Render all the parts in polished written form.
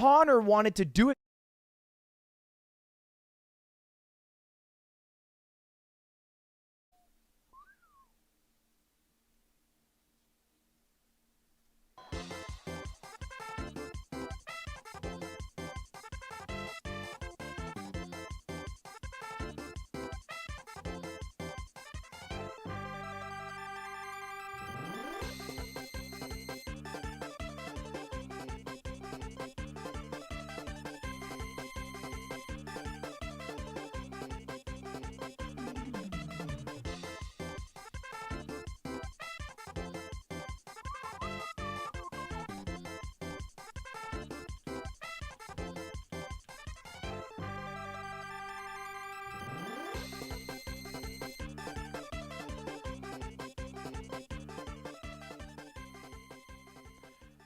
Connor wanted to do it.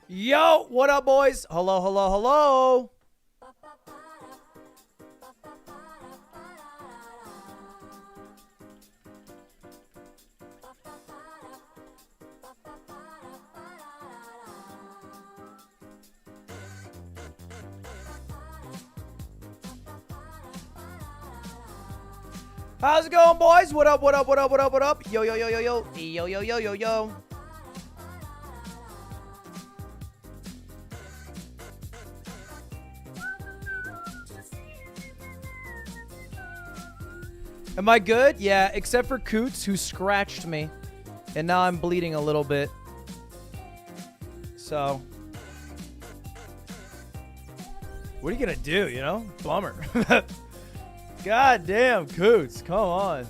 Yo, what up, boys? Hello, hello, hello. How's it going, boys? What up, what up, what up, what up, what up? Yo, yo, yo, yo, yo. Yo, yo, yo, yo, yo. Am I good? Yeah, except for Coots, who scratched me. And now I'm bleeding a little bit. So. What are you going to do, you know? Bummer. God damn, Coots. Come on.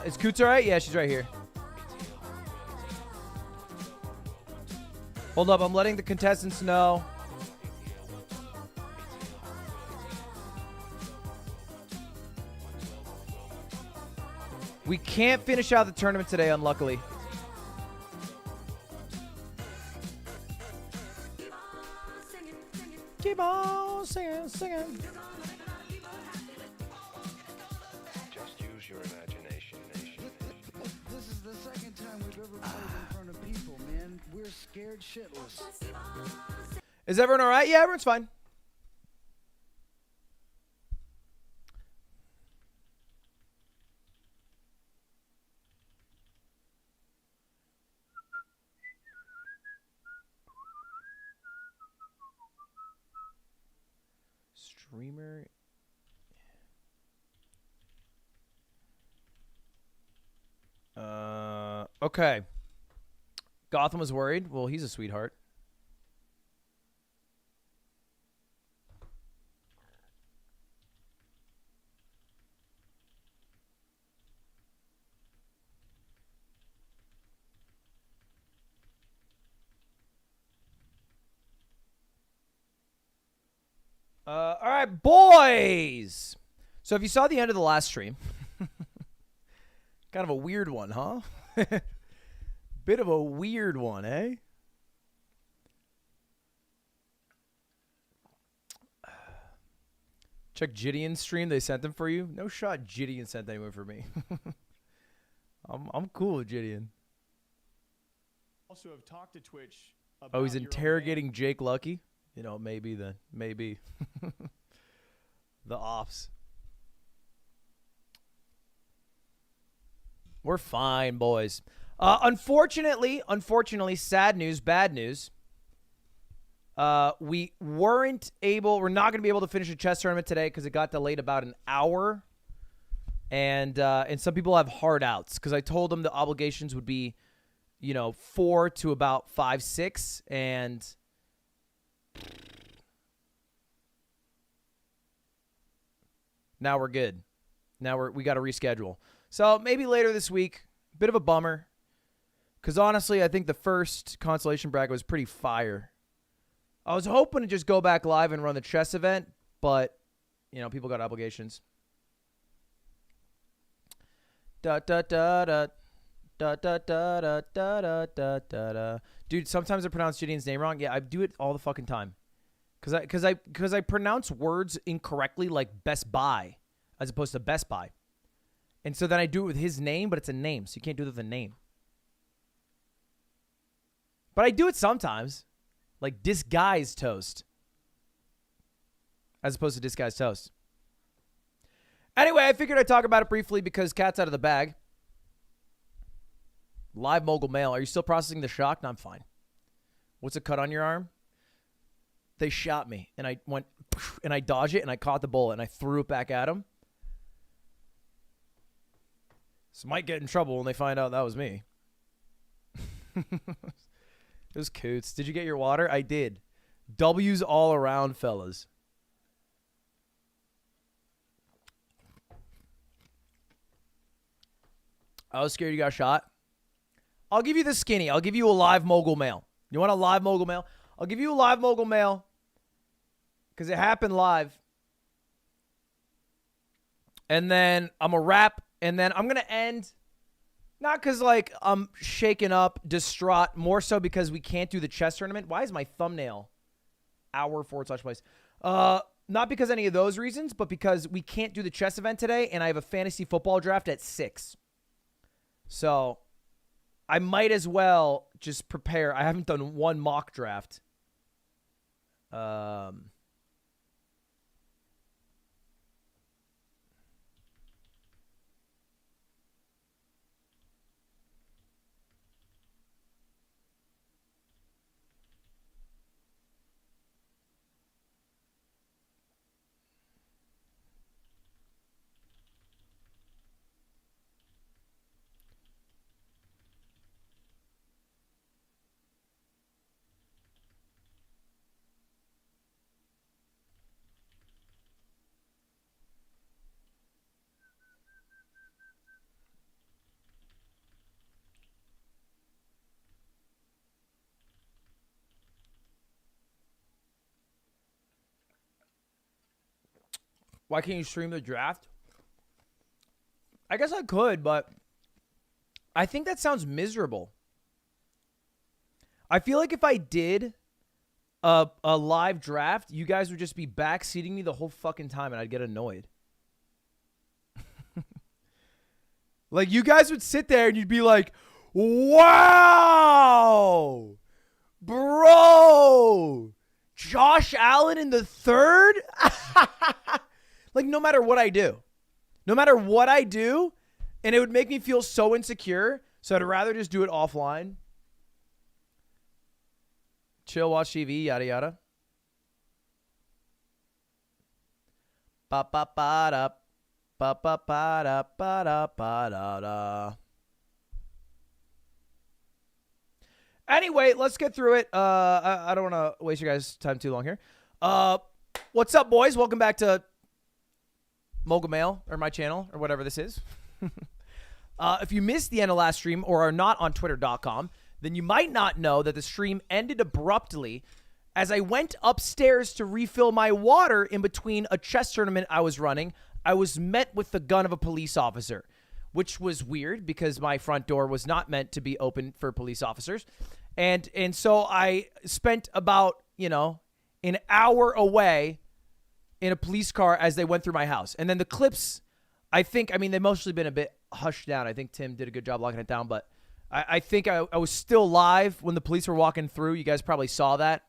Is Coots alright? Yeah, she's right here. Hold up, I'm letting the contestants know. We can't finish out the tournament today, unluckily. Keep on singing, singing. Just use your imagination. This is the second time we've ever played in front of people, man. We're scared shitless. Is everyone alright? Yeah, everyone's fine. Streamer. Okay. Gotham was worried. Well, he's a sweetheart. All right, boys. So if you saw the end of the last stream, kind of a weird one, huh? Bit of a weird one, eh? Check Gideon's stream. They sent them for you. No shot Gideon sent anyone for me. I'm cool with Gideon. Also have talked to Twitch about Oh, he's your own interrogating Jake Lucky. You know, maybe the the ops. We're fine, boys. Unfortunately, sad news, bad news. We're not going to be able to finish a chess tournament today because it got delayed about an hour. And some people have hard outs because I told them the obligations would be, 4 to about 5, 6. And now we're good. Now we got to reschedule. So maybe later this week. Bit of a bummer. Because honestly, I think the first consolation bracket was pretty fire. I was hoping to just go back live and run the chess event, but, people got obligations. Da da da da da da da da da da da da. Dude, sometimes I pronounce Gideon's name wrong. Yeah, I do it all the fucking time. Because I pronounce words incorrectly, like Best Buy, as opposed to Best Buy. And so then I do it with his name, but it's a name, so you can't do it with a name. But I do it sometimes, like disguised toast, as opposed to disguised toast. Anyway, I figured I'd talk about it briefly because cat's out of the bag. Live mogul mail. Are you still processing the shock? No, I'm fine. What's a cut on your arm? They shot me, and I went, and I dodged it, and I caught the bullet, and I threw it back at him. So might get in trouble when they find out that was me. It was coots. Did you get your water? I did. W's all around, fellas. I was scared you got shot. I'll give you the skinny. I'll give you a live mogul mail. You want a live mogul mail? I'll give you a live mogul mail because it happened live. And then I'm going to wrap, and then I'm going to end, not because, like, I'm shaken up, distraught, more so because we can't do the chess tournament. Why is my thumbnail hour/place? Not because any of those reasons, but because we can't do the chess event today, and I have a fantasy football draft at 6. So I might as well just prepare. I haven't done one mock draft. Why can't you stream the draft? I guess I could, but I think that sounds miserable. I feel like if I did a live draft, you guys would just be backseating me the whole fucking time, and I'd get annoyed. Like, you guys would sit there, and you'd be like, wow, bro, Josh Allen in the third? Like, no matter what I do. No matter what I do, and it would make me feel so insecure, so I'd rather just do it offline. Chill, watch TV, yada, yada. Ba-ba-ba-da. Ba-ba-ba-da-ba-da-ba-da-da. Anyway, let's get through it. I don't want to waste your guys' time too long here. What's up, boys? Welcome back to Mogul Mail, or my channel, or whatever this is. If you missed the end of last stream or are not on twitter.com, then you might not know that the stream ended abruptly as I went upstairs to refill my water in between a chess tournament I was running. I was met with the gun of a police officer, which was weird because my front door was not meant to be open for police officers. And so I spent about, an hour away in a police car as they went through my house. And then the clips, they've mostly been a bit hushed down. I think Tim did a good job locking it down, but I think I was still live when the police were walking through. You guys probably saw that.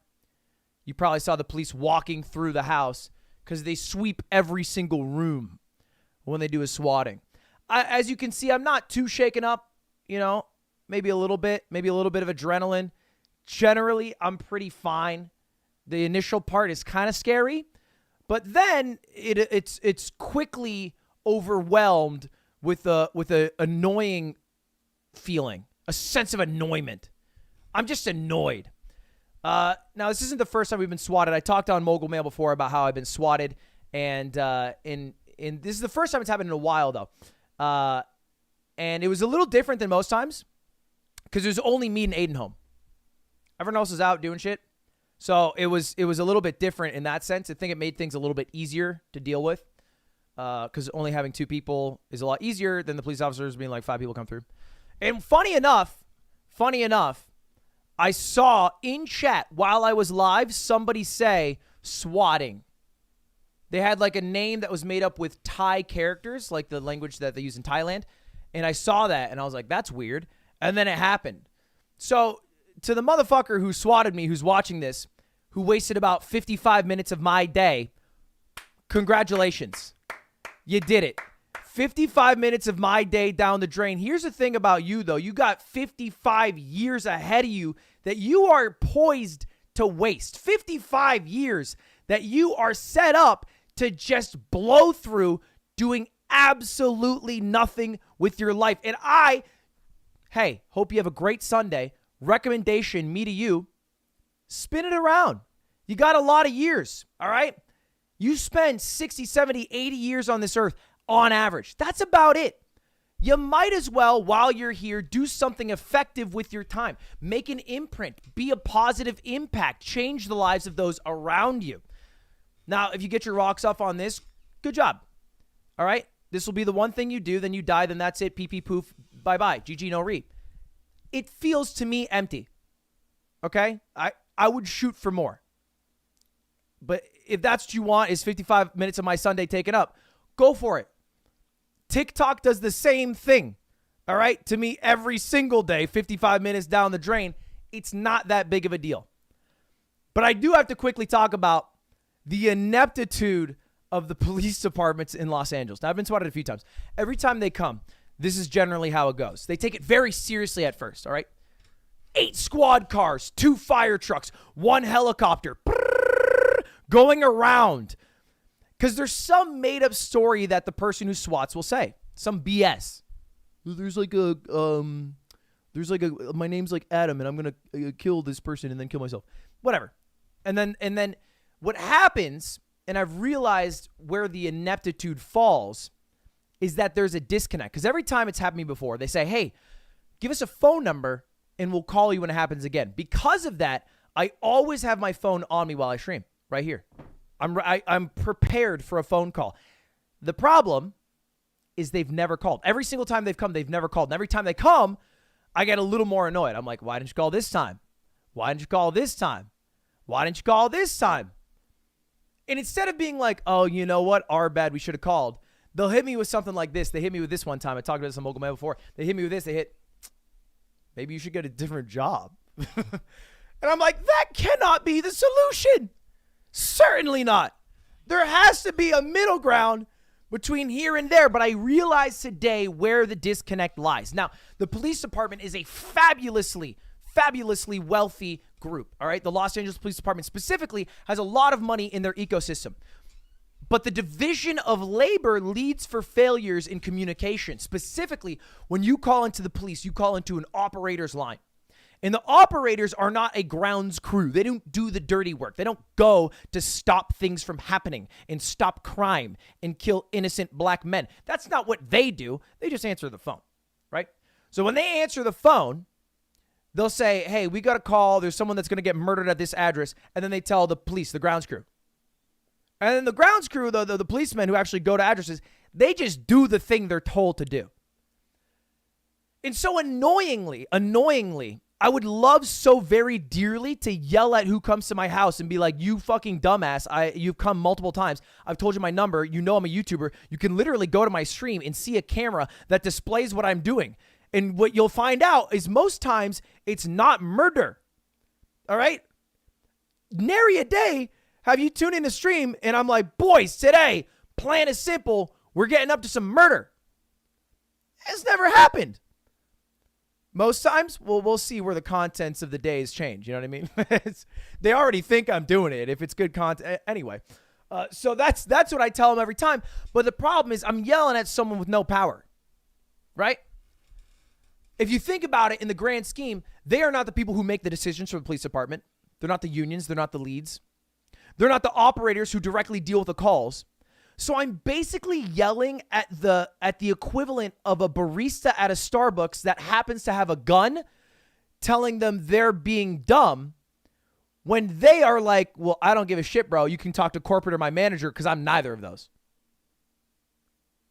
You probably saw the police walking through the house because they sweep every single room when they do a swatting. As you can see, I'm not too shaken up, maybe a little bit of adrenaline. Generally, I'm pretty fine. The initial part is kind of scary. But then it's quickly overwhelmed with a annoying feeling, a sense of annoyment. I'm just annoyed. Now, this isn't the first time we've been swatted. I talked on Mogul Mail before about how I've been swatted, and this is the first time it's happened in a while, though. And it was a little different than most times because it was only me and Aiden home. Everyone else was out doing shit. So it was a little bit different in that sense. I think it made things a little bit easier to deal with because only having 2 people is a lot easier than the police officers being like 5 people come through. And funny enough, I saw in chat while I was live somebody say swatting. They had like a name that was made up with Thai characters, like the language that they use in Thailand. And I saw that and I was like, that's weird. And then it happened. So to the motherfucker who swatted me, who's watching this, who wasted about 55 minutes of my day, congratulations. You did it. 55 minutes of my day down the drain. Here's the thing about you, though. You got 55 years ahead of you that you are poised to waste. 55 years that you are set up to just blow through doing absolutely nothing with your life. And hey, hope you have a great Sunday. Recommendation, me to you, spin it around. You got a lot of years, all right? You spend 60, 70, 80 years on this earth on average. That's about it. You might as well, while you're here, do something effective with your time. Make an imprint. Be a positive impact. Change the lives of those around you. Now, if you get your rocks off on this, good job. All right? This will be the one thing you do, then you die, then that's it. Pee pee poof. Bye-bye. GG no re. It feels to me empty. Okay? I would shoot for more. But if that's what you want, is 55 minutes of my Sunday taken up, go for it. TikTok does the same thing. All right? To me, every single day, 55 minutes down the drain, it's not that big of a deal. But I do have to quickly talk about the ineptitude of the police departments in Los Angeles. Now, I've been swatted a few times. Every time they come, this is generally how it goes. They take it very seriously at first, all right? 8 squad cars, 2 fire trucks, 1 helicopter, going around. Because there's some made-up story that the person who swats will say. Some BS. There's like a, my name's like Adam, and I'm going to kill this person and then kill myself. Whatever. And then what happens, and I've realized where the ineptitude falls, is that there's a disconnect. Because every time it's happened to me before, they say, hey, give us a phone number, and we'll call you when it happens again. Because of that, I always have my phone on me while I stream, right here. I'm prepared for a phone call. The problem is they've never called. Every single time they've come, they've never called. And every time they come, I get a little more annoyed. I'm like, why didn't you call this time? Why didn't you call this time? Why didn't you call this time? And instead of being like, oh, you know what? Our bad, we should have called. They'll hit me with something like this. They hit me with this one time. I talked about this on Mogul Man before. They hit me with this. They hit, maybe you should get a different job. And I'm like, that cannot be the solution. Certainly not. There has to be a middle ground between here and there. But I realize today where the disconnect lies. Now, the police department is a fabulously wealthy group, all right? The Los Angeles Police Department specifically has a lot of money in their ecosystem. But the division of labor leads for failures in communication. Specifically, when you call into the police, you call into an operator's line. And the operators are not a grounds crew. They don't do the dirty work. They don't go to stop things from happening and stop crime and kill innocent black men. That's not what they do. They just answer the phone, right? So when they answer the phone, they'll say, hey, we got a call. There's someone that's going to get murdered at this address. And then they tell the police, the grounds crew. And then the grounds crew, the policemen who actually go to addresses, they just do the thing they're told to do. And so annoyingly, I would love so very dearly to yell at who comes to my house and be like, you fucking dumbass. You've come multiple times. I've told you my number. You know I'm a YouTuber. You can literally go to my stream and see a camera that displays what I'm doing. And what you'll find out is most times it's not murder. All right? Nary a day have you tune in the stream and I'm like, boys, today, plan is simple. We're getting up to some murder. It's never happened. Most times, well, we'll see where the contents of the days change. You know what I mean? They already think I'm doing it if it's good content. Anyway, so that's what I tell them every time. But the problem is I'm yelling at someone with no power, right? If you think about it in the grand scheme, they are not the people who make the decisions for the police department. They're not the unions. They're not the leads. They're not the operators who directly deal with the calls. So I'm basically yelling at the equivalent of a barista at a Starbucks that happens to have a gun, telling them they're being dumb when they are like, well, I don't give a shit, bro. You can talk to corporate or my manager because I'm neither of those.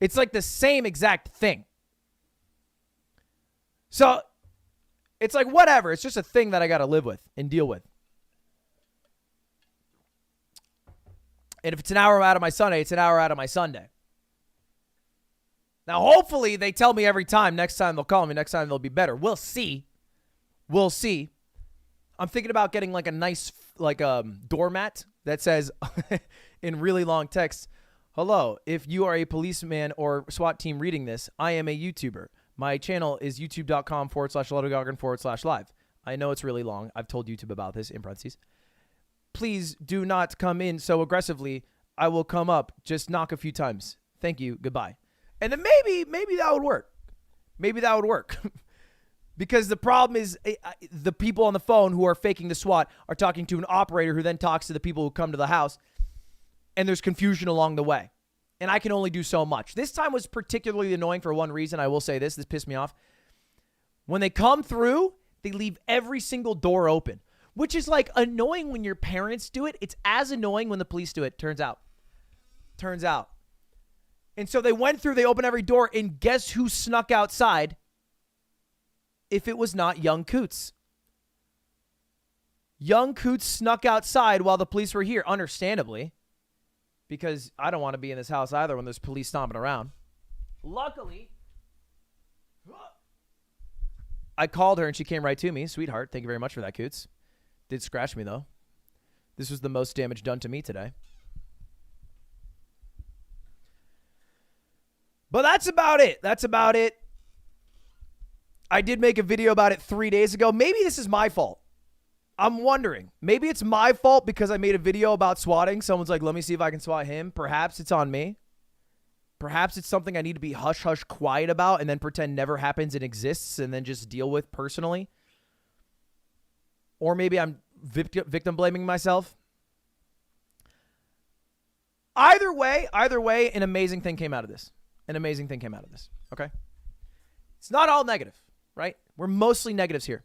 It's like the same exact thing. So it's like, whatever. It's just a thing that I got to live with and deal with. And if it's an hour out of my Sunday, it's an hour out of my Sunday. Now, hopefully they tell me every time. Next time they'll call me. Next time they'll be better. We'll see. We'll see. I'm thinking about getting like a nice doormat that says in really long text, hello, if you are a policeman or SWAT team reading this, I am a YouTuber. My channel is youtube.com/Ludwig/live. I know it's really long. I've told YouTube about this in parentheses. Please do not come in so aggressively. I will come up. Just knock a few times. Thank you. Goodbye. And then maybe that would work. Maybe that would work. Because the problem is the people on the phone who are faking the SWAT are talking to an operator who then talks to the people who come to the house. And there's confusion along the way. And I can only do so much. This time was particularly annoying for one reason. I will say this. This pissed me off. When they come through, they leave every single door open. Which is like annoying when your parents do it. It's as annoying when the police do it, turns out. And so they went through, they opened every door, and guess who snuck outside? If it was not young Coots. Young Coots snuck outside while the police were here, understandably. Because I don't want to be in this house either when there's police stomping around. Luckily, I called her and she came right to me. Sweetheart, thank you very much for that, Coots. Did scratch me, though. This was the most damage done to me today. But that's about it. I did make a video about it 3 days ago. Maybe this is my fault. I'm wondering. Maybe it's my fault because I made a video about swatting. Someone's like, let me see if I can swat him. Perhaps it's on me. Perhaps it's something I need to be hush-hush quiet about and then pretend never happens and exists and then just deal with personally. Or maybe I'm victim blaming myself. Either way, an amazing thing came out of this. Okay? It's not all negative, right? We're mostly negatives here.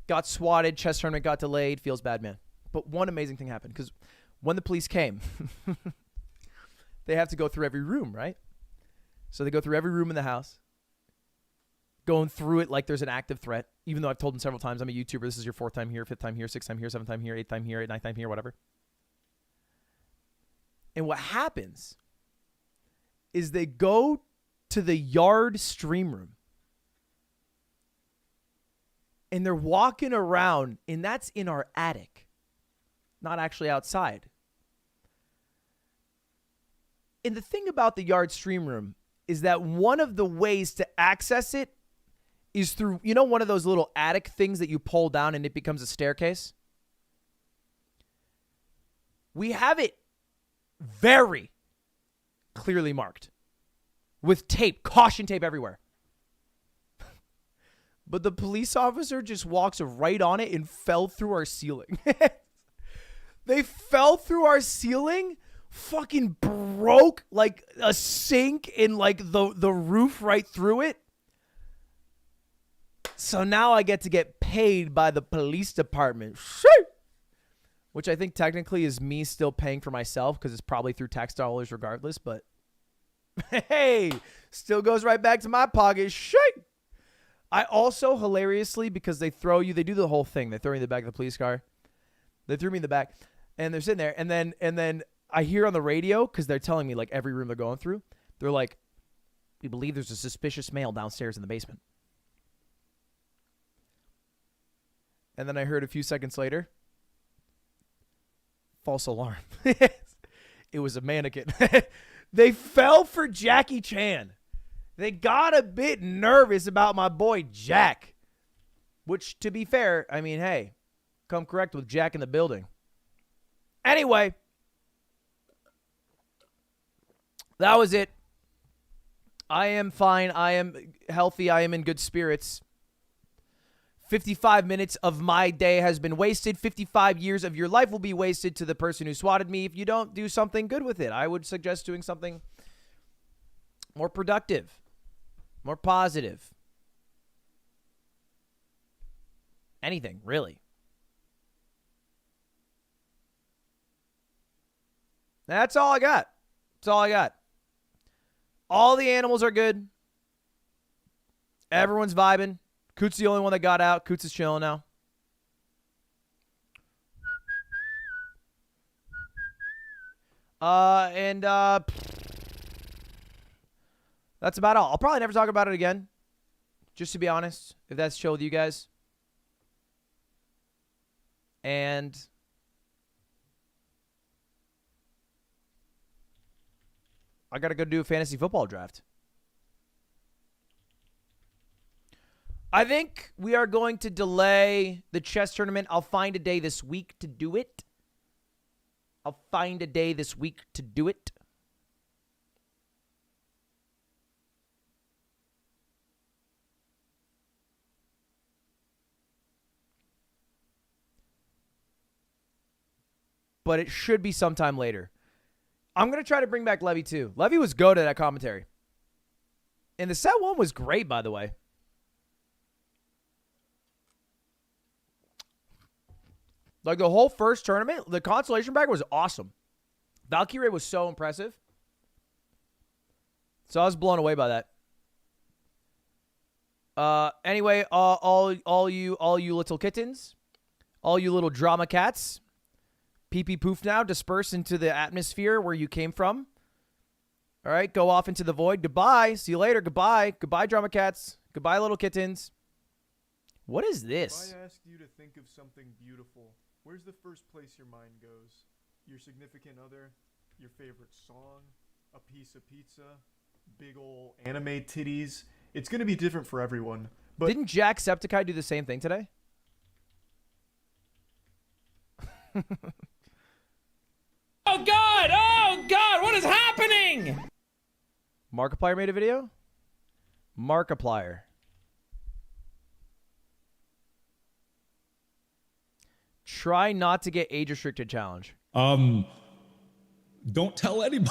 Got swatted, chest tournament got delayed, feels bad, man. But one amazing thing happened because when the police came, they have to go through every room, right? So they go through every room in the house. Going through it like there's an active threat, even though I've told them several times, I'm a YouTuber. This is your 4th time here, 5th time here, 6th time here, 7th time here, 8th time here, 9th time here, whatever. And what happens is they go to the yard stream room. And they're walking around, and that's in our attic, not actually outside. And the thing about the yard stream room is that one of the ways to access it is through, you know, one of those little attic things that you pull down and it becomes a staircase? We have it very clearly marked with tape, caution tape everywhere. But the police officer just walks right on it and fell through our ceiling. They fell through our ceiling, fucking broke like a sink in like the roof right through it. So now I get paid by the police department. Which I think technically is me still paying for myself because it's probably through tax dollars regardless. But hey, still goes right back to my pocket. I also, hilariously, because they do the whole thing. They throw you in the back of the police car. They threw me in the back, and they're sitting there. And then I hear on the radio, because they're telling me, like, every room they're going through, they're like, we believe there's a suspicious male downstairs in the basement. And then I heard a few seconds later, false alarm. It was a mannequin. They fell for Jackie Chan. They got a bit nervous about my boy Jack. Which, to be fair, I mean, hey, come correct with Jack in the building. Anyway, that was it. I am fine. I am healthy. I am in good spirits. 55 minutes of my day has been wasted. 55 years of your life will be wasted to the person who swatted me if you don't do something good with it. I would suggest doing something more productive, more positive. Anything, really. That's all I got. That's all I got. All the animals are good. Everyone's vibing. Coots the only one that got out. Coots is chilling now. And that's about all. I'll probably never talk about it again, just to be honest, if that's chill with you guys. And I got to go do a fantasy football draft. I think we are going to delay the chess tournament. I'll find a day this week to do it. But it should be sometime later. I'm going to try to bring back Levy too. Levy was goated at commentary. And the set one was great, by the way. Like the whole first tournament, the consolation bracket was awesome. Valkyrie was so impressive. So I was blown away by that. Anyway, all you little kittens, all you little drama cats, pee pee poof now, disperse into the atmosphere where you came from. All right, go off into the void. Goodbye. See you later. Goodbye. Goodbye, drama cats. Goodbye, little kittens. What is this? If I asked you to think of something beautiful, where's the first place your mind goes? Your significant other, your favorite song, a piece of pizza, big ol' anime titties. It's gonna be different for everyone. But Didn't Jacksepticeye do the same thing today? Oh God! Oh God! What is happening? Markiplier made a video? Markiplier. Try not to get age restricted challenge. Don't tell anybody.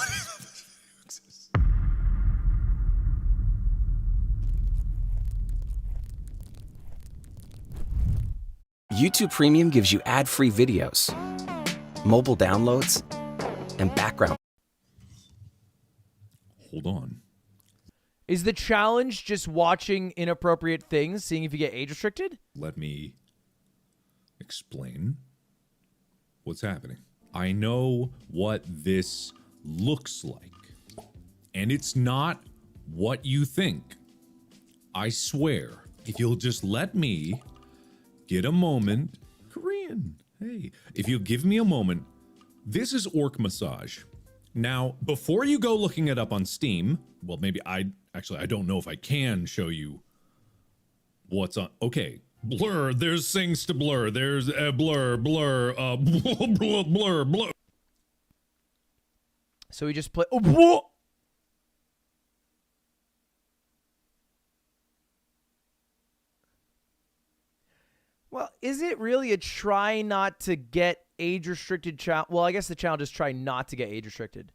YouTube Premium gives you ad-free videos, mobile downloads, and background. Hold on. Is the challenge just watching inappropriate things, seeing if you get age restricted? Let me explain what's happening. I know what this looks like, and it's not what you think. I swear, if you'll just let me get a moment. Korean, hey. If you give me a moment, this is Orc Massage. Now, before you go looking it up on Steam, well, maybe I don't know if I can show you what's on. Okay, blur, there's things to blur. There's a blur, blur. So we just play. Oh, whoa! Well, is it really a try not to get age restricted challenge? Well, I guess the challenge is try not to get age restricted.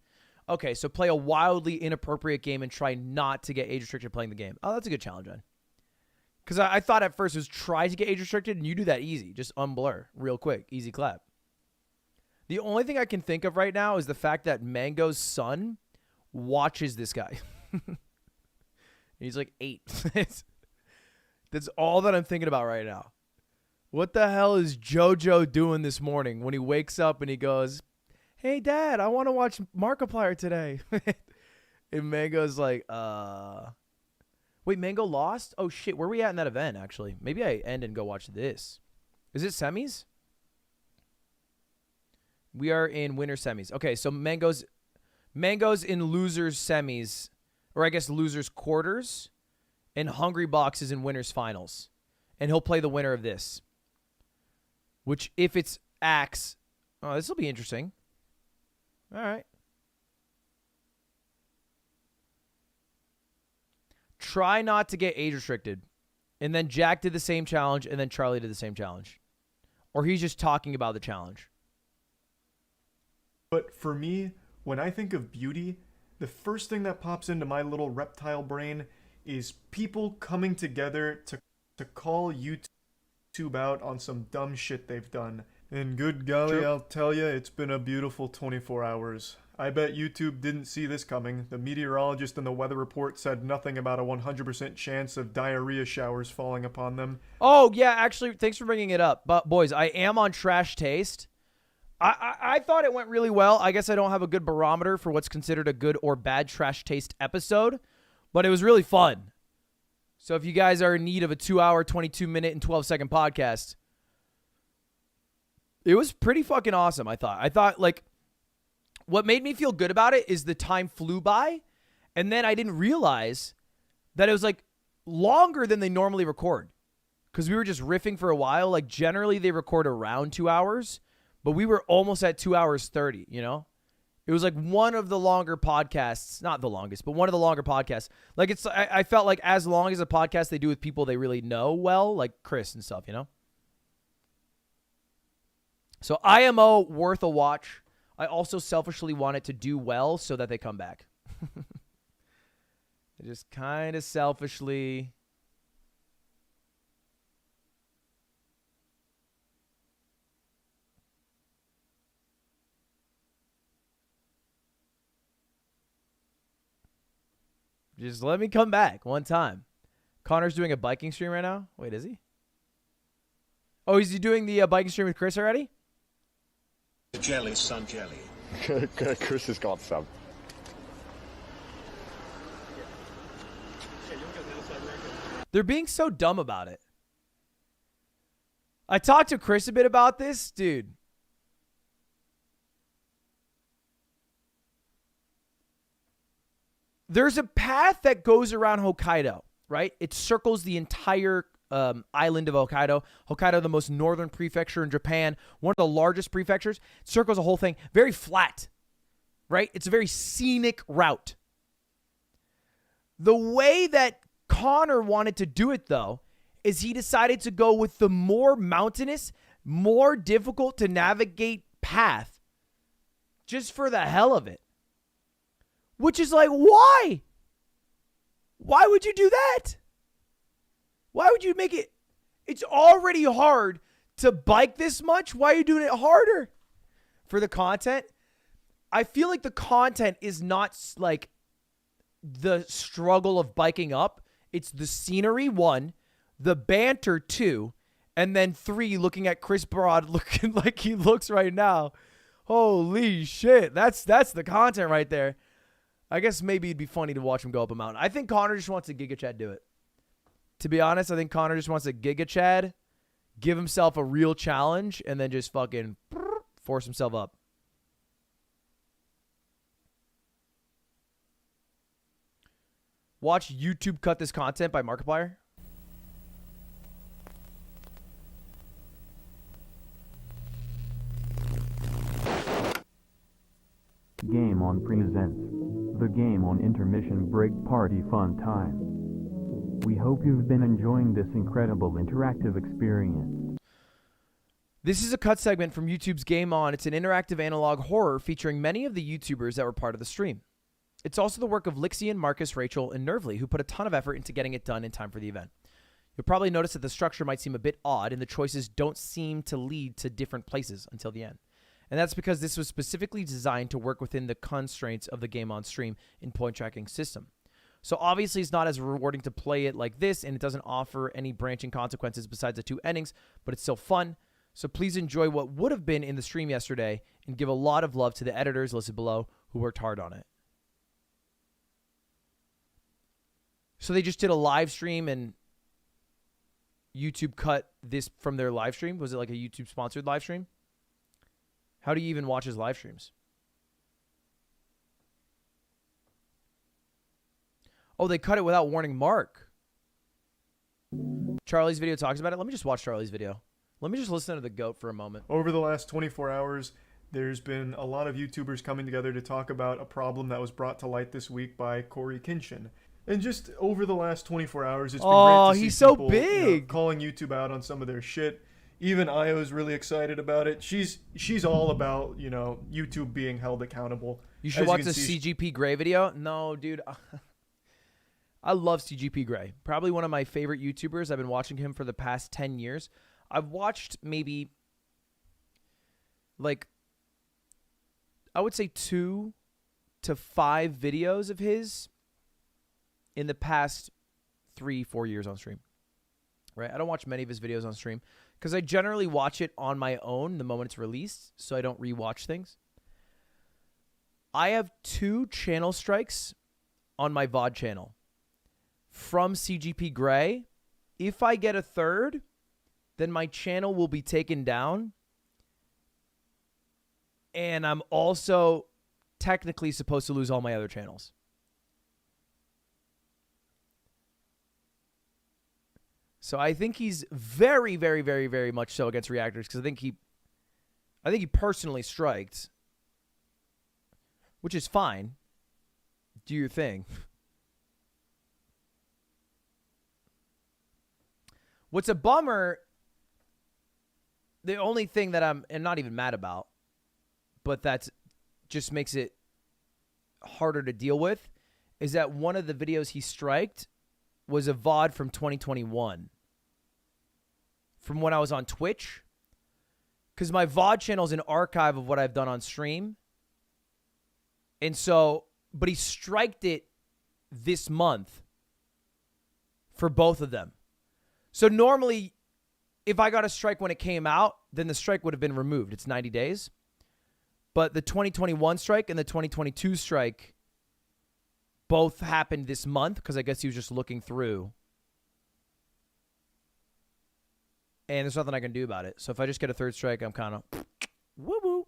Okay, so play a wildly inappropriate game and try not to get age restricted playing the game. Oh, that's a good challenge, then. Because I thought at first it was try to get age restricted, and you do that easy. Just unblur real quick. Easy clap. The only thing I can think of right now is the fact that Mango's son watches this guy. He's like 8. That's all that I'm thinking about right now. What the hell is JoJo doing this morning when he wakes up and he goes, "Hey, Dad, I want to watch Markiplier today." And Mango's like, Wait, Mango lost? Oh, shit. Where are we at in that event, actually? Maybe I end and go watch this. Is it semis? We are in winner semis. Okay, so Mango's in losers semis, or I guess losers quarters, and Hungry Box is in winners finals. And he'll play the winner of this. Which, if it's Axe, oh, this will be interesting. All right. Try not to get age restricted. And then Jack did the same challenge, and then Charlie did the same challenge. Or he's just talking about the challenge. But for me, when I think of beauty, the first thing that pops into my little reptile brain is people coming together to call YouTube out on some dumb shit they've done. And good golly, True. I'll tell you, it's been a beautiful 24 hours. I bet YouTube didn't see this coming. The meteorologist in the weather report said nothing about a 100% chance of diarrhea showers falling upon them. Oh, yeah, actually, thanks for bringing it up. But, boys, I am on Trash Taste. I thought it went really well. I guess I don't have a good barometer for what's considered a good or bad trash taste episode, but it was really fun. So if you guys are in need of a 2-hour, 22-minute, and 12-second podcast, it was pretty fucking awesome, I thought. I thought, like, what made me feel good about it is the time flew by, and then I didn't realize that it was, like, longer than they normally record. Because we were just riffing for a while. Like, generally, they record around 2 hours, but we were almost at 2 hours 30, you know? It was like one of the longer podcasts, not the longest, but one of the longer podcasts. Like, I felt like as long as a podcast they do with people they really know well, like Chris and stuff, you know? So IMO, worth a watch. I also selfishly want it to do well so that they come back. I just kind of selfishly... Just let me come back one time. Connor's doing a biking stream right now. Wait, is he? Oh, is he doing the biking stream with Chris already? Jelly, sun jelly. Chris has got some. They're being so dumb about it. I talked to Chris a bit about this, dude. There's a path that goes around Hokkaido, right? It circles the entire island of Hokkaido. Hokkaido, the most northern prefecture in Japan, one of the largest prefectures. It circles the whole thing. Very flat, right? It's a very scenic route. The way that Connor wanted to do it, though, is he decided to go with the more mountainous, more difficult to navigate path just for the hell of it. Which is like, why? Why would you do that? Why would you make it? It's already hard to bike this much. Why are you doing it harder? For the content? I feel like the content is not like the struggle of biking up. It's the scenery, 1, the banter, 2, and then 3, looking at Chris Broad looking like he looks right now. Holy shit. That's the content right there. I guess maybe it'd be funny to watch him go up a mountain. I think Connor just wants to Giga Chad do it. To be honest, I think Connor just wants to Giga Chad, give himself a real challenge, and then just fucking force himself up. Watch YouTube cut this content by Markiplier. Game On presents the Game On Intermission Break Party Fun Time. We hope you've been enjoying this incredible interactive experience. This is a cut segment from YouTube's Game On. It's an interactive analog horror featuring many of the YouTubers that were part of the stream. It's also the work of Lixian, Marcus, Rachel, and Nervly, who put a ton of effort into getting it done in time for the event. You'll probably notice that the structure might seem a bit odd and the choices don't seem to lead to different places until the end. And that's because this was specifically designed to work within the constraints of the Game On stream in point tracking system. So obviously it's not as rewarding to play it like this, and it doesn't offer any branching consequences besides the 2 endings, but it's still fun. So please enjoy what would have been in the stream yesterday and give a lot of love to the editors listed below who worked hard on it. So they just did a live stream and YouTube cut this from their live stream? Was it like a YouTube sponsored live stream? How do you even watch his live streams? Oh, they cut it without warning Mark. Charlie's video talks about it. Let me just watch Charlie's video. Let me just listen to the GOAT for a moment. Over the last 24 hours, there's been a lot of YouTubers coming together to talk about a problem that was brought to light this week by Corey Kinshin. And just over the last 24 hours, it's been great to see he's so people, big. calling YouTube out on some of their shit. Even Io's really excited about it. She's all about, YouTube being held accountable. You should watch the CGP Grey video. No, dude. I love CGP Grey. Probably one of my favorite YouTubers. I've been watching him for the past 10 years. I've watched maybe, I would say 2 to 5 videos of his in the past 3-4 years on stream. Right? I don't watch many of his videos on stream because I generally watch it on my own the moment it's released, so I don't rewatch things. I have 2 channel strikes on my VOD channel from CGP Grey. If I get a third, then my channel will be taken down. And I'm also technically supposed to lose all my other channels. So I think he's very, very, very, very much so against reactors because I think he personally striked, which is fine. Do your thing. What's a bummer, the only thing that I'm not even mad about, but that's just makes it harder to deal with, is that one of the videos he striked was a VOD from 2021. From when I was on Twitch. Because my VOD channel is an archive of what I've done on stream. And so, but he striked it this month for both of them. So normally, if I got a strike when it came out, then the strike would have been removed. It's 90 days. But the 2021 strike and the 2022 strike both happened this month because I guess he was just looking through. And there's nothing I can do about it. So if I just get a third strike, I'm kind of woo-woo.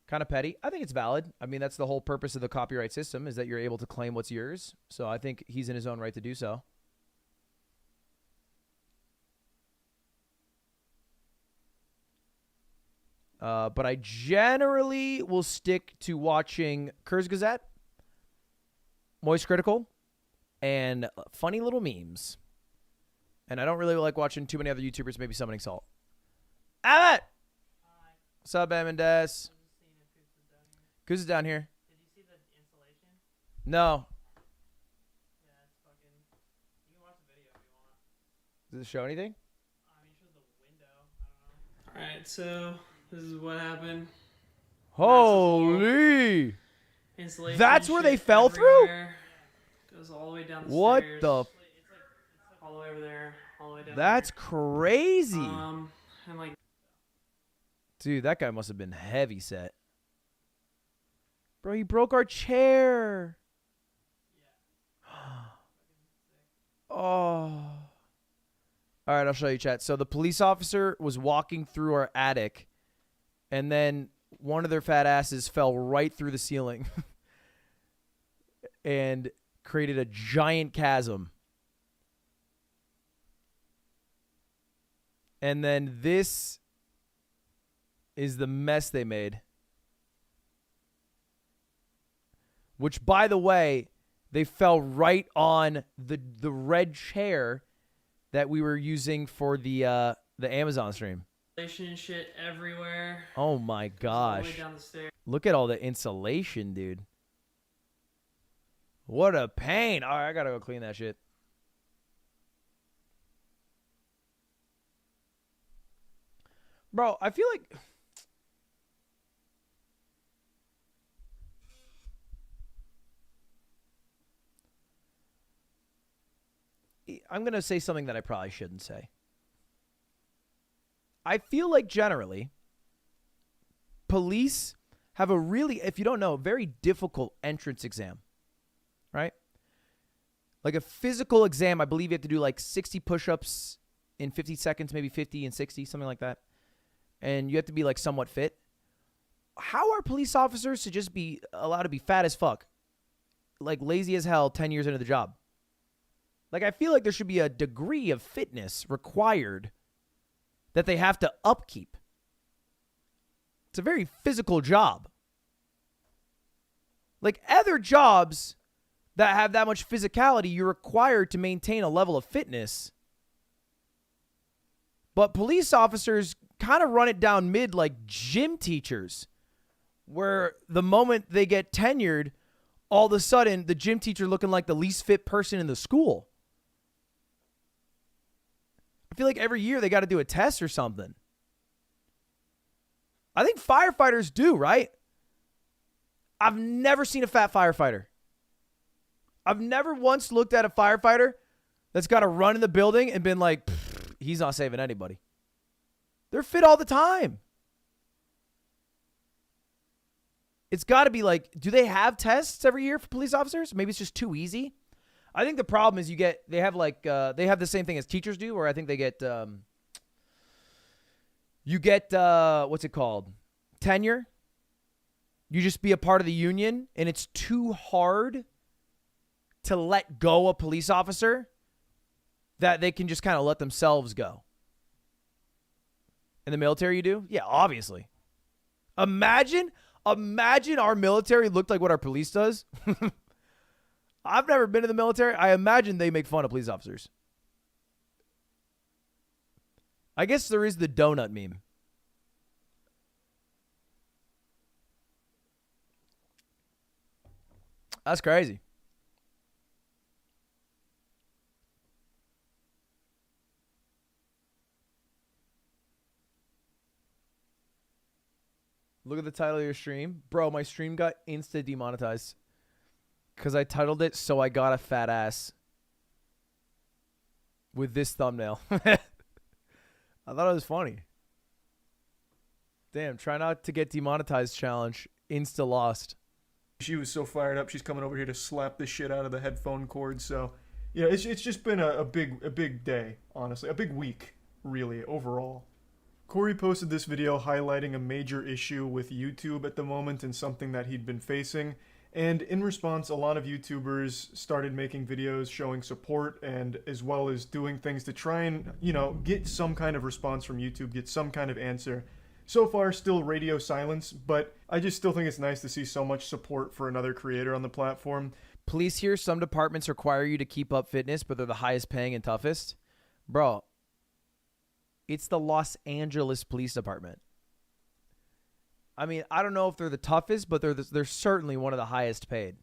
Kind of petty. I think it's valid. I mean, that's the whole purpose of the copyright system is that you're able to claim what's yours. So I think he's in his own right to do so. But I generally will stick to watching Kurz Gazette, Moist Critical, and funny little memes. And I don't really like watching too many other YouTubers maybe summoning Salt. Abbott! Hi. What's up, Amandes? Kuz is down here. Did you see the installation? No. Yeah, it's fucking... You can watch the video if you want. Does it show anything? I mean, it shows the window. I don't know. Alright, so this is what happened. Holy! Installation. That's where they fell everywhere. Through? Goes all the way down the what stairs. The... It's like all the way over there. All the way down That's there. crazy. And like... Dude, that guy must have been heavy set. Bro, he broke our chair. Oh. All right, I'll show you, chat. So the police officer was walking through our attic, and then one of their fat asses fell right through the ceiling and created a giant chasm. And then this is the mess they made. Which, by the way, they fell right on the red chair that we were using for the Amazon stream. Shit everywhere. Oh my gosh! All the way down the stairs. Look at all the insulation, dude. What a pain! All right, I gotta go clean that shit. Bro, I feel like... I'm going to say something that I probably shouldn't say. I feel like generally, police have a really, if you don't know, very difficult entrance exam, right? Like a physical exam, I believe you have to do like 60 push-ups in 50 seconds, maybe 50 and 60, something like that. And you have to be like somewhat fit. How are police officers to just be allowed to be fat as fuck? Like lazy as hell 10 years into the job? Like, I feel like there should be a degree of fitness required that they have to upkeep. It's a very physical job. Like, other jobs that have that much physicality, you're required to maintain a level of fitness. But police officers kind of run it down mid like gym teachers, where the moment they get tenured, all of a sudden, the gym teacher looking like the least fit person in the school. I feel like every year they got to do a test or something. I think firefighters do, right? I've never seen a fat firefighter. I've never once looked at a firefighter that's got to run in the building and been like, he's not saving anybody. They're fit all the time. It's got to be like, do they have tests every year for police officers? Maybe it's just too easy. I think the problem is they have the same thing as teachers do, where I think they get, what's it called? Tenure. You just be a part of the union, and it's too hard to let go a police officer that they can just kind of let themselves go. In the military, you do? Yeah, obviously. Imagine our military looked like what our police does. I've never been in the military. I imagine they make fun of police officers. I guess there is the donut meme. That's crazy. Look at the title of your stream. Bro, my stream got insta demonetized because I titled it "So I Got a Fat Ass" with this thumbnail. I thought it was funny. Damn, try not to get demonetized challenge. Insta lost. She was so fired up. She's coming over here to slap the shit out of the headphone cord. So, yeah, it's just been a big day, honestly. A big week, really, overall. Corey posted this video highlighting a major issue with YouTube at the moment and something that he'd been facing. And in response, a lot of YouTubers started making videos showing support and as well as doing things to try and, get some kind of response from YouTube, get some kind of answer. So far, still radio silence, but I just still think it's nice to see so much support for another creator on the platform. Police here, some departments require you to keep up fitness, but they're the highest paying and toughest. Bro, it's the Los Angeles Police Department. I mean, I don't know if they're the toughest, but they're certainly one of the highest paid.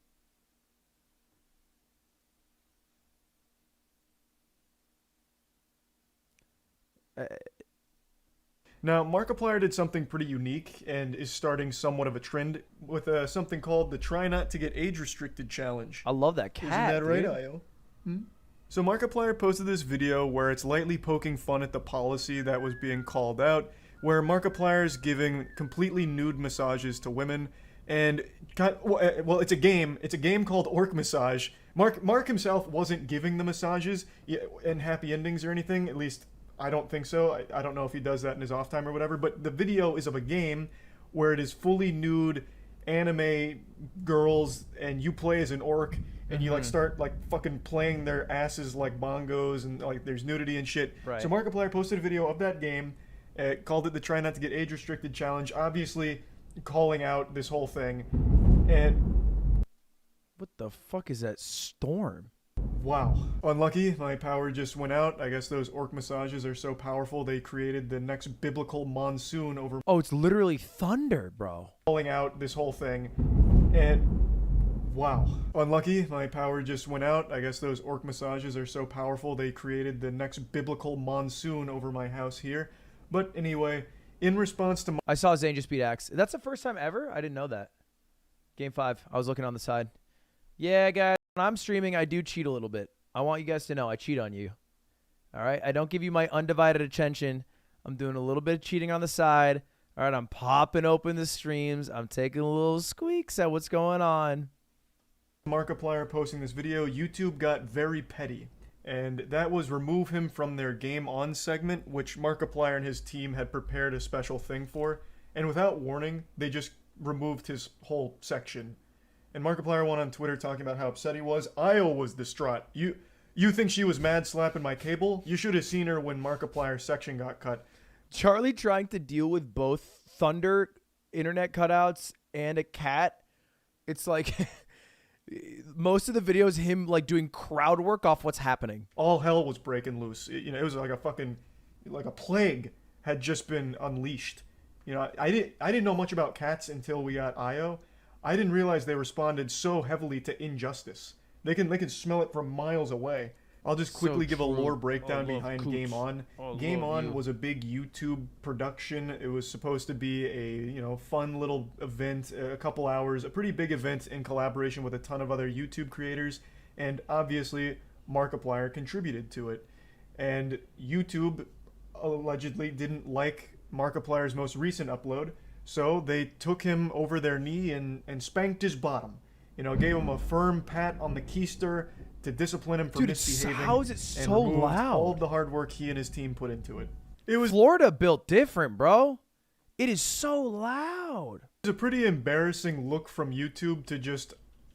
Now, Markiplier did something pretty unique and is starting somewhat of a trend with something called the Try Not to Get Age Restricted Challenge. I love that cat. Isn't that right, dude? Io? So Markiplier posted this video where it's lightly poking fun at the policy that was being called out, where Markiplier is giving completely nude massages to women, and well, it's a game. It's a game called Orc Massage. Mark himself wasn't giving the massages and happy endings or anything. At least I don't think so. I don't know if he does that in his off time or whatever. But the video is of a game where it is fully nude anime girls, and you play as an orc. And you start fucking playing their asses like bongos, and there's nudity and shit. Right. So Markiplier posted a video of that game, called it the Try Not to Get Age Restricted Challenge, obviously calling out this whole thing. And what the fuck is that storm? wow, unlucky, my power just went out. I guess those orc massages are so powerful they created the next biblical monsoon over. Oh, it's literally thunder, bro. Calling out this whole thing, and wow. Unlucky, my power just went out. I guess those orc massages are so powerful they created the next biblical monsoon over my house here. But anyway, in response to I saw Zane just beat Axe. That's the first time ever? I didn't know that. Game 5. I was looking on the side. Yeah, guys, when I'm streaming, I do cheat a little bit. I want you guys to know I cheat on you. All right? I don't give you my undivided attention. I'm doing a little bit of cheating on the side. All right, I'm popping open the streams. I'm taking a little squeaks at what's going on. Markiplier posting this video, YouTube got very petty, and that was remove him from their Game On segment, which Markiplier and his team had prepared a special thing for, and without warning, they just removed his whole section. And Markiplier went on Twitter talking about how upset he was. Io was distraught. You think she was mad slapping my cable? You should have seen her when Markiplier's section got cut. Charlie trying to deal with both thunder internet cutouts and a cat. It's like most of the video is him doing crowd work off what's happening. All hell was breaking loose. It was like a plague had just been unleashed. I didn't know much about cats until we got Io. I didn't realize they responded so heavily to injustice. They can smell it from miles away. I'll just quickly give a lore breakdown behind Game On. Game On was a big YouTube production. It was supposed to be a fun little event, a couple hours, a pretty big event in collaboration with a ton of other YouTube creators. And obviously, Markiplier contributed to it. And YouTube allegedly didn't like Markiplier's most recent upload, so they took him over their knee and spanked his bottom. You know, gave him a firm pat on the keister to discipline him for Dude, misbehaving. how is it and so removed loud? all of the hard work he and his team put into it. It was Florida built different, bro. It is so loud. It's a pretty embarrassing look from YouTube to just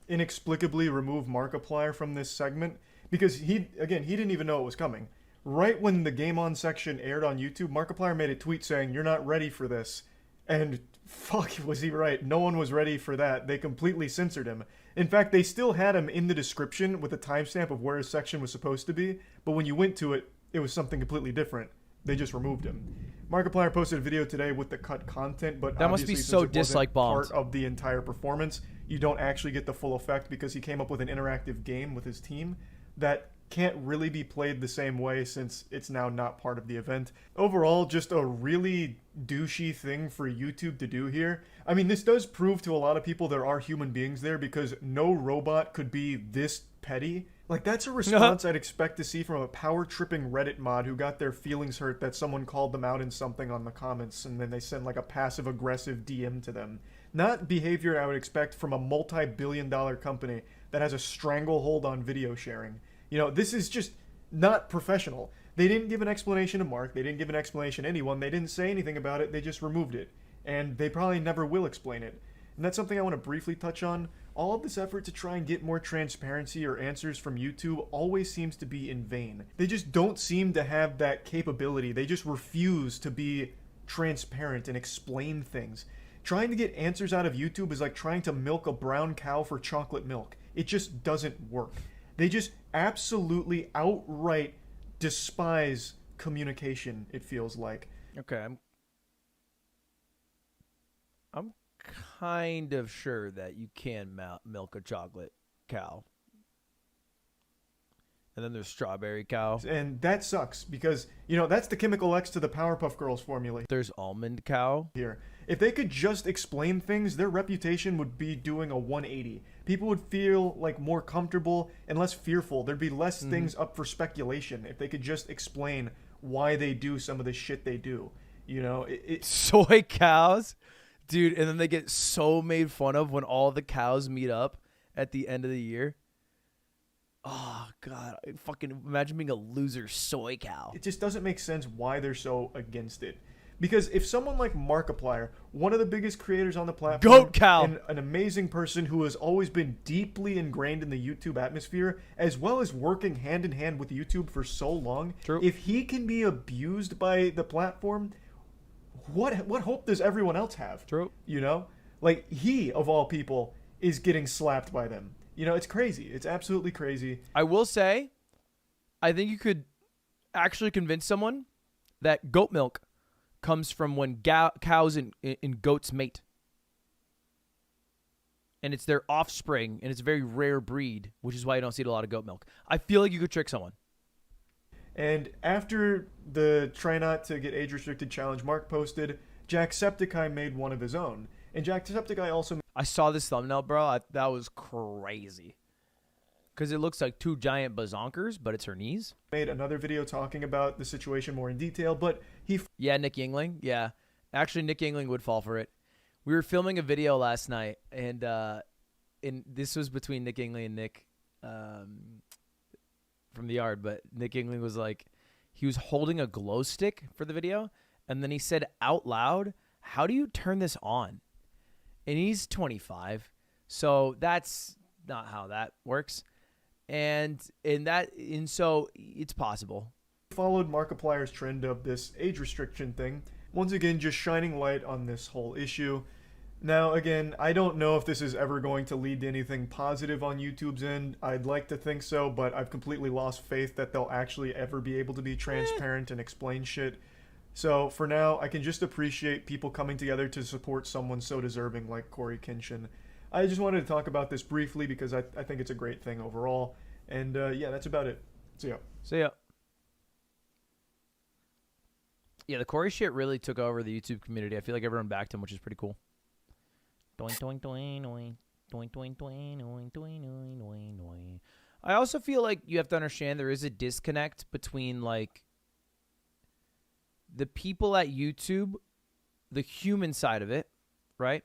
inexplicably remove Markiplier from this segment, because he didn't even know it was coming. Right when the Game On section aired on YouTube, Markiplier made a tweet saying, "You're not ready for this." And fuck, was he right. No one was ready for that. They completely censored him. In fact, they still had him in the description with a timestamp of where his section was supposed to be, but when you went to it, it was something completely different. They just removed him. Markiplier posted a video today with the cut content, but That must be obviously, so since it wasn't dislike bombed. part of the entire performance, you don't actually get the full effect because he came up with an interactive game with his team that can't really be played the same way since it's now not part of the event. Overall, just a really douchey thing for YouTube to do here. I mean, this does prove to a lot of people there are human beings there, because no robot could be this petty. Like, that's a response I'd expect to see from a power-tripping Reddit mod who got their feelings hurt that someone called them out in something on the comments, and then they sent like a passive-aggressive DM to them. Not behavior I would expect from a multi-billion-dollar company that has a stranglehold on video sharing. You know, this is just not professional. They didn't give an explanation to Mark. They didn't give an explanation to anyone. They didn't say anything about it. They just removed it. And they probably never will explain it. And that's something I want to briefly touch on. All of this effort to try and get more transparency or answers from YouTube always seems to be in vain. They just don't seem to have that capability. They just refuse to be transparent and explain things. Trying to get answers out of YouTube is like trying to milk a brown cow for chocolate milk. It just doesn't work. They just absolutely outright despise communication, it feels like. Okay, I'm kind of sure that you can milk a chocolate cow. And then there's strawberry cow. And that sucks because, you know, that's the Chemical X to the Powerpuff Girls formula There's almond cow. here. If they could just explain things, their reputation would be doing a 180. People would feel like more comfortable and less fearful. There'd be less things up for speculation if they could just explain why they do some of the shit they do. You know, Soy cows? Dude, and then they get so made fun of when all the cows meet up at the end of the year. Oh, God. Fucking imagine being a loser soy cow. it just doesn't make sense why they're so against it. Because if someone like Markiplier, one of the biggest creators on the platform, Goat cow. and an amazing person who has always been deeply ingrained in the YouTube atmosphere, as well as working hand in hand with YouTube for so long, True. if he can be abused by the platform, what hope does everyone else have? True. You know? Like, he, of all people, is getting slapped by them. You know, it's crazy. It's absolutely crazy. I will say, I think you could actually convince someone that goat milk comes from when cows and goats mate. And it's their offspring, and it's a very rare breed, which is why you don't see a lot of goat milk. I feel like you could trick someone. And after the Try Not to Get Age Restricted challenge Mark posted, Jacksepticeye made one of his own. And Jacksepticeye also I saw this thumbnail, bro. That was crazy. Because it looks like two giant bazonkers, but it's her knees. made another video talking about the situation more in detail, but he Yeah, Nick Yingling. Yeah. Actually, Nick Yingling would fall for it. We were filming a video last night, and this was between Nick Yingling and Nick from the yard, but Nick Yingling was like, he was holding a glow stick for the video, and then he said out loud, "How do you turn this on?" And he's 25, so that's not how that works. And so it's possible. followed Markiplier's trend of this age restriction thing, once again just shining light on this whole issue. Now, again, I don't know if this is ever going to lead to anything positive on YouTube's end. I'd like to think so, but I've completely lost faith that they'll actually ever be able to be transparent and explain shit. So, for now, I can just appreciate people coming together to support someone so deserving like Corey Kinshin. I just wanted to talk about this briefly because I think it's a great thing overall. And, yeah, that's about it. See ya. See ya. Yeah, the Corey shit really took over the YouTube community. I feel like everyone backed him, which is pretty cool. Doing, doing, doing, doing, doing, doing, doing, doing, doing, doing, doing. I also feel like you have to understand there is a disconnect between like the people at YouTube, the human side of it, right?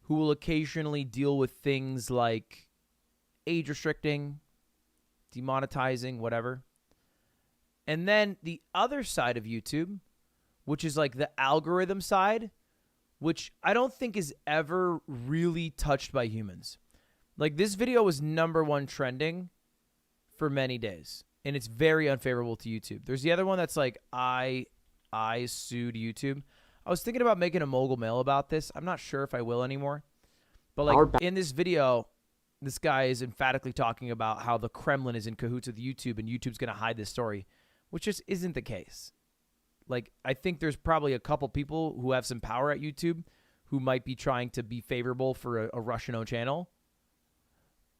Who will occasionally deal with things like age restricting, demonetizing, whatever. And then the other side of YouTube, which is like the algorithm side, which I don't think is ever really touched by humans. Like this video was #1 trending for many days, and it's very unfavorable to YouTube. There's the other one that's like I sued YouTube. I was thinking about making a mogul mail about this. I'm not sure if I will anymore. But like in this video, this guy is emphatically talking about how the Kremlin is in cahoots with YouTube and YouTube's going to hide this story, which just isn't the case. Like, I think there's probably a couple people who have some power at YouTube who might be trying to be favorable for a Russian-owned channel.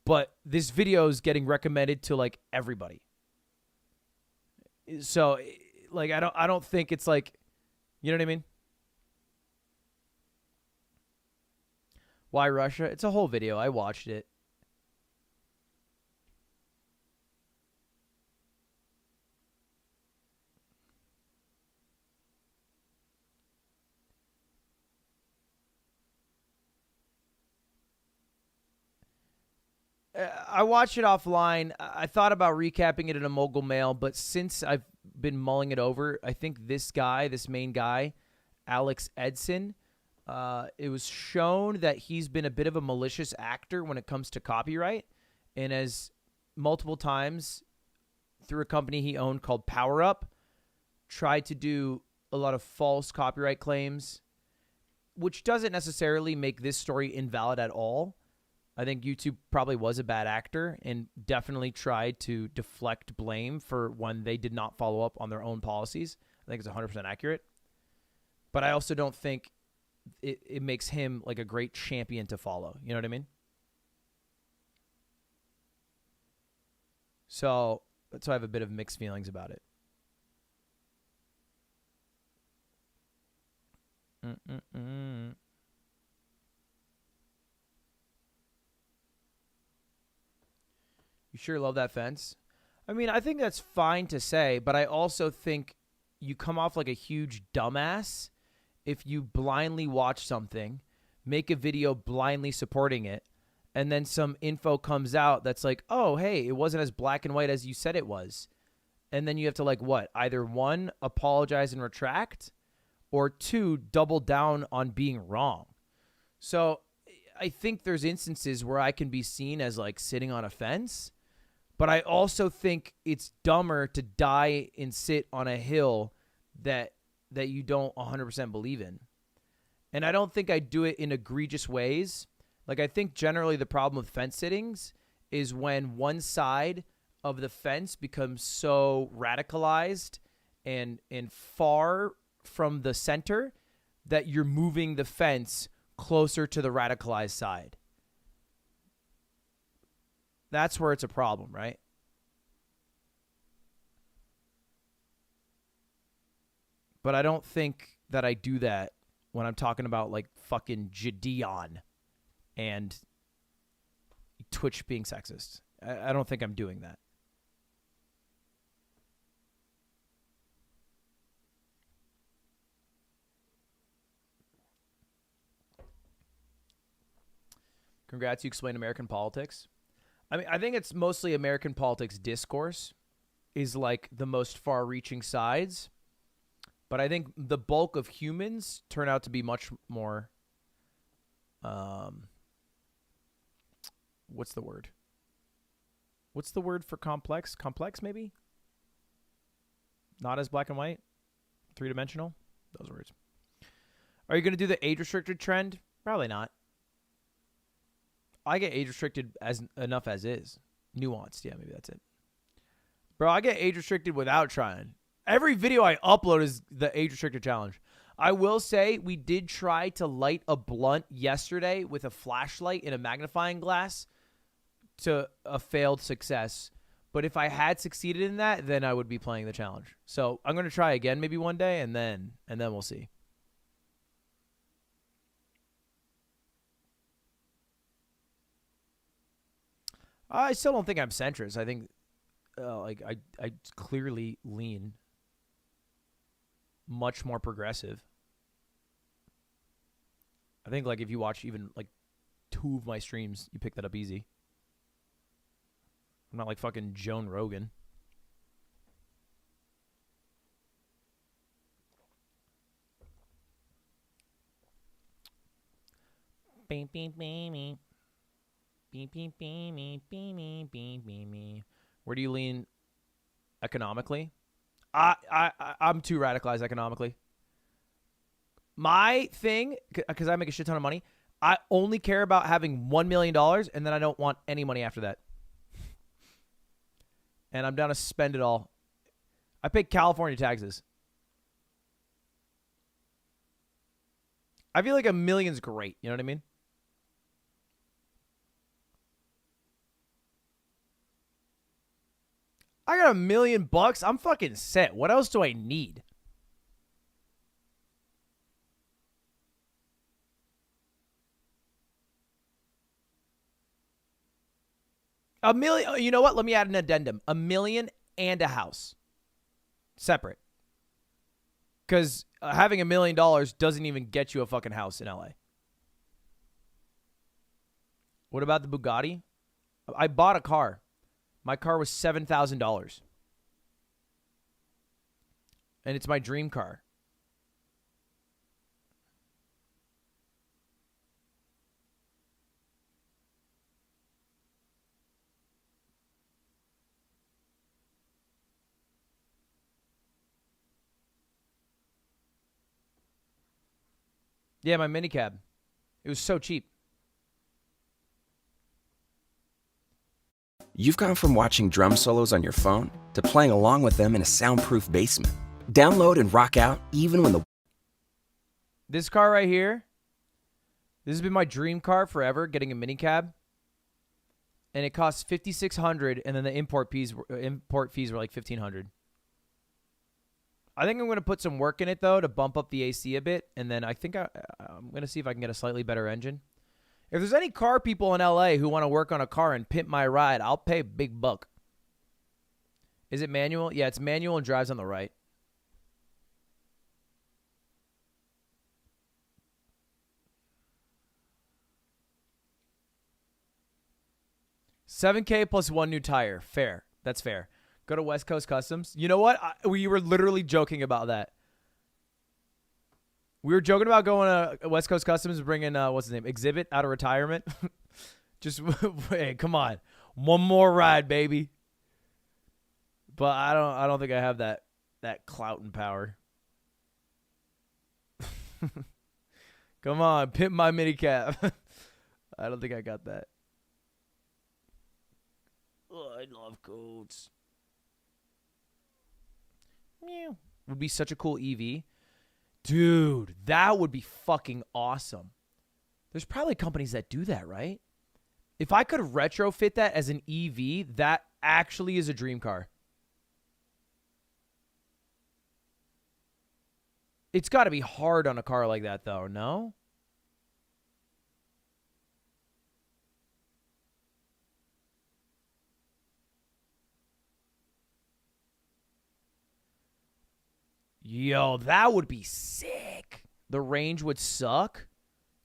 But this video is getting recommended to, like, everybody. So, like, I don't think it's like, you know what I mean? Why Russia? It's a whole video. I watched it. I watched it offline. I thought about recapping it in a mogul mail, but since I've been mulling it over, I think this main guy, Alex Edson, it was shown that he's been a bit of a malicious actor when it comes to copyright, and has multiple times through a company he owned called Power Up tried to do a lot of false copyright claims, which doesn't necessarily make this story invalid at all. I think YouTube probably was a bad actor and definitely tried to deflect blame for when they did not follow up on their own policies. I think it's 100% accurate. But I also don't think it makes him like a great champion to follow. You know what I mean? So that's why I have a bit of mixed feelings about it. You sure love that fence? I mean, I think that's fine to say, but I also think you come off like a huge dumbass if you blindly watch something, make a video blindly supporting it, and then some info comes out that's like, oh, hey, it wasn't as black and white as you said it was. And then you have to like what? Either one, apologize and retract, or two, double down on being wrong. So I think there's instances where I can be seen as like sitting on a fence, but I also think it's dumber to die and sit on a hill that you don't 100% believe in. And I don't think I do it in egregious ways. Like, I think generally the problem with fence sittings is when one side of the fence becomes so radicalized and far from the center that you're moving the fence closer to the radicalized side. That's where it's a problem, right? But I don't think that I do that when I'm talking about like fucking Gideon and Twitch being sexist. I don't think I'm doing that. Congrats, you explained American politics. I mean, I think it's mostly American politics discourse is like the most far-reaching sides. But I think the bulk of humans turn out to be much more, what's the word? What's the word for complex? Complex, maybe? Not as black and white? Three-dimensional? Those words. Are you going to do the age-restricted trend? Probably not. I get age-restricted enough as is. Nuanced, yeah, maybe that's it. Bro, I get age-restricted without trying. Every video I upload is the age-restricted challenge. I will say we did try to light a blunt yesterday with a flashlight and a magnifying glass to a failed success. But if I had succeeded in that, then I would be playing the challenge. So I'm going to try again maybe one day, and then we'll see. I still don't think I'm centrist. I think, like, I clearly lean much more progressive. I think, like, if you watch even, like, 2 of my streams, you pick that up easy. I'm not like fucking Joan Rogan. Beep, beep, beep, beep. Beep, beep, beep, beep, beep, beep, beep, beep, beep. Where do you lean economically? I'm too radicalized economically. My thing, because I make a shit ton of money, I only care about having $1 million, and then I don't want any money after that. And I'm down to spend it all. I pay California taxes. I feel like $1 million's great. You know what I mean? I got $1 million. I'm fucking set. What else do I need? $1 million. You know what? Let me add an addendum. $1 million and a house. Separate. Because having $1 million doesn't even get you a fucking house in LA. What about the Bugatti? I bought a car. My car was $7,000. And it's my dream car. Yeah, my minicab. It was so cheap. You've gone from watching drum solos on your phone to playing along with them in a soundproof basement. Download and rock out even when the... This car right here, this has been my dream car forever, getting a minicab. And it costs $5,600, and then the import fees were like $1,500. I think I'm going to put some work in it, though, to bump up the AC a bit. And then I think I'm going to see if I can get a slightly better engine. If there's any car people in LA who want to work on a car and pimp my ride, I'll pay a big buck. Is it manual? Yeah, it's manual and drives on the right. $7K plus 1 new tire. Fair. That's fair. Go to West Coast Customs. You know what? We were literally joking about that. We were joking about going to West Coast Customs and bringing, what's his name? Exhibit out of retirement. Just, hey, come on. One more ride, baby. But I don't think I have that clout and power. Come on, pimp my minicab. I don't think I got that. Oh, I love coats. Meow. Would be such a cool EV. Dude, that would be fucking awesome. There's probably companies that do that, right? If I could retrofit that as an EV, that actually is a dream car. It's got to be hard on a car like that, though, no? Yo, that would be sick. The range would suck.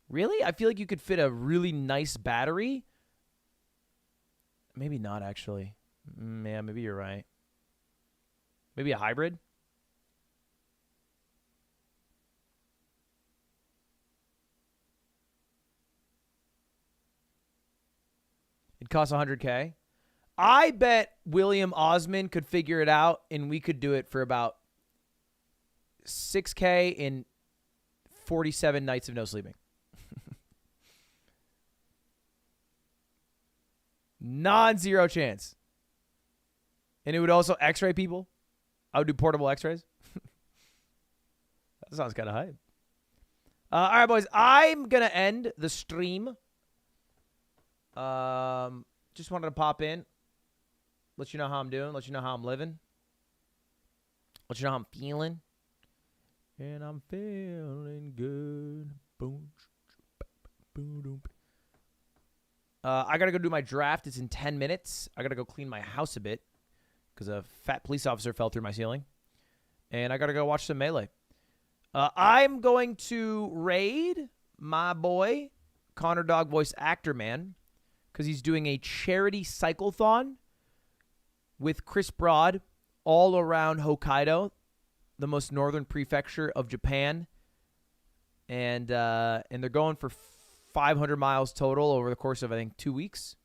Really? I feel like you could fit a really nice battery. Maybe not, actually. Yeah, maybe you're right. Maybe a hybrid? It costs $100K. I bet William Osmond could figure it out, and we could do it for about $6K in 47 nights of no sleeping. Non-zero chance. And it would also x-ray people. I would do portable x-rays. That sounds kind of hype. All right, boys. I'm going to end the stream. Just wanted to pop in. Let you know how I'm doing. Let you know how I'm living. Let you know how I'm feeling. And I'm feeling good. Boom. I got to go do my draft. It's in 10 minutes. I got to go clean my house a bit because a fat police officer fell through my ceiling. And I got to go watch some Melee. I'm going to raid my boy, Connor Dog voice actor man, because he's doing a charity cyclethon with Chris Broad all around Hokkaido, the most northern prefecture of Japan. And they're going for 500 miles total over the course of, I think, 2 weeks.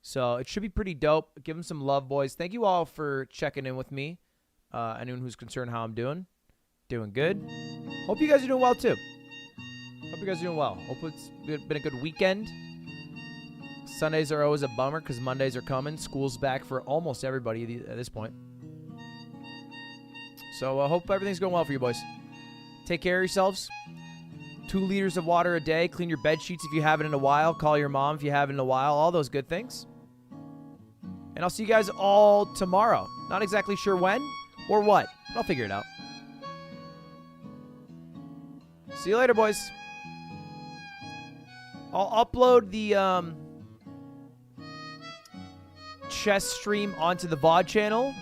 So it should be pretty dope. Give them some love, boys. Thank you all for checking in with me. Anyone who's concerned how I'm doing. Doing good. Hope you guys are doing well, too. Hope you guys are doing well. Hope it's been a good weekend. Sundays are always a bummer because Mondays are coming. School's back for almost everybody at this point. So I hope everything's going well for you, boys. Take care of yourselves. 2 liters of water a day. Clean your bed sheets if you haven't in a while. Call your mom if you haven't in a while. All those good things. And I'll see you guys all tomorrow. Not exactly sure when or what. But I'll figure it out. See you later, boys. I'll upload the chess stream onto the VOD channel.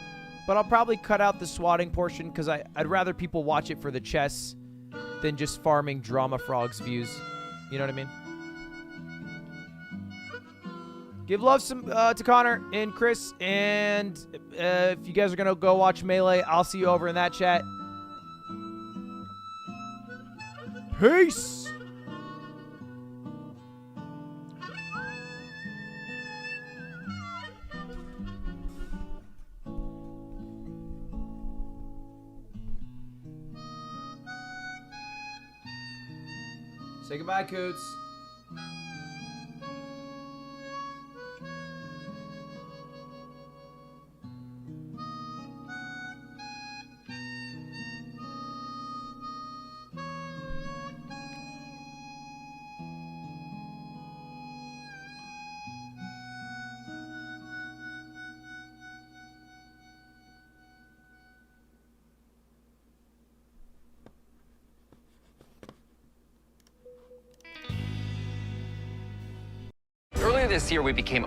But I'll probably cut out the swatting portion because I'd rather people watch it for the chess than just farming Drama Frog's views. You know what I mean? Give love to Connor and Chris. And if you guys are going to go watch Melee, I'll see you over in that chat. Peace! Say goodbye, Coots. Earlier this year, we became